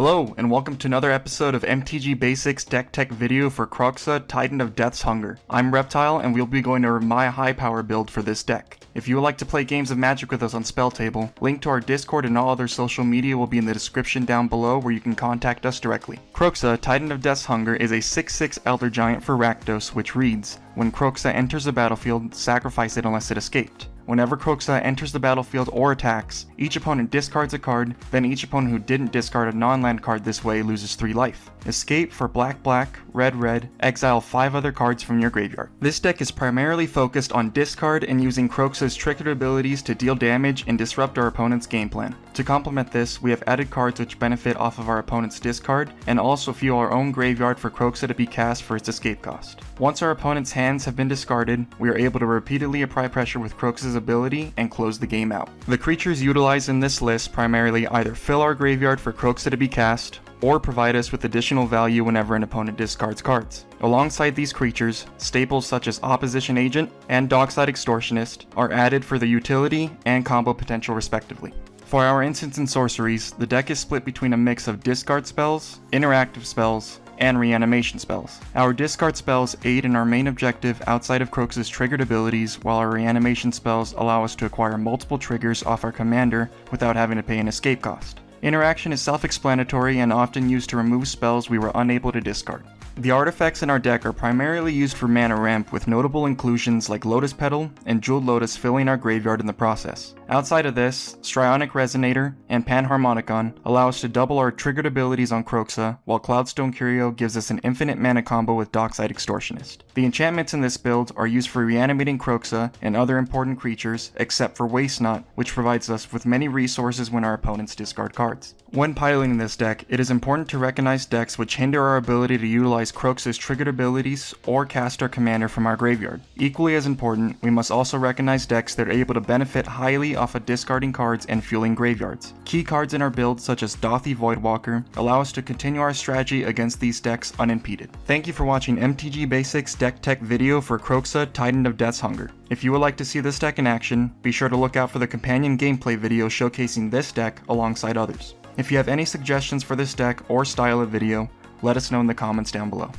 Hello, and welcome to another episode of MTG Basics Deck Tech video for Kroxa, Titan of Death's Hunger. I'm Reptile, and we'll be going over my high power build for this deck. If you would like to play games of Magic with us on Spell Table, link to our Discord and all other social media will be in the description down below where you can contact us directly. Kroxa, Titan of Death's Hunger is a 6/6 Elder Giant for Rakdos, which reads, when Kroxa enters the battlefield, sacrifice it unless it escaped. Whenever Kroxa enters the battlefield or attacks, each opponent discards a card, then each opponent who didn't discard a non-land card this way loses 3 life. Escape for black, red, exile 5 other cards from your graveyard. This deck is primarily focused on discard and using Kroxa's triggered abilities to deal damage and disrupt our opponent's game plan. To complement this, we have added cards which benefit off of our opponent's discard, and also fuel our own graveyard for Kroxa to be cast for its escape cost. Once our opponent's hands have been discarded, we are able to repeatedly apply pressure with Kroxa's ability and close the game out. The creatures utilized in this list primarily either fill our graveyard for Kroxa to be cast, or provide us with additional value whenever an opponent discards cards. Alongside these creatures, staples such as Opposition Agent and Dockside Extortionist are added for their utility and combo potential respectively. For our instants and sorceries, the deck is split between a mix of discard spells, interactive spells, and reanimation spells. Our discard spells aid in our main objective outside of Kroxa's triggered abilities, while our reanimation spells allow us to acquire multiple triggers off our commander without having to pay an escape cost. Interaction is self-explanatory and often used to remove spells we were unable to discard. The artifacts in our deck are primarily used for mana ramp, with notable inclusions like Lotus Petal and Jeweled Lotus filling our graveyard in the process. Outside of this, Strionic Resonator and Panharmonicon allow us to double our triggered abilities on Kroxa, while Cloudstone Curio gives us an infinite mana combo with Dockside Extortionist. The enchantments in this build are used for reanimating Kroxa and other important creatures, except for Waste Not, which provides us with many resources when our opponents discard cards. When piloting this deck, it is important to recognize decks which hinder our ability to utilize Kroxa's triggered abilities or cast our commander from our graveyard. Equally as important, we must also recognize decks that are able to benefit highly off of discarding cards and fueling graveyards. Key cards in our build, such as Dothy Voidwalker, allow us to continue our strategy against these decks unimpeded. Thank you for watching MTG Basics Deck Tech video for Kroxa, Titan of Death's Hunger. If you would like to see this deck in action, be sure to look out for the companion gameplay video showcasing this deck alongside others. If you have any suggestions for this deck or style of video, let us know in the comments down below.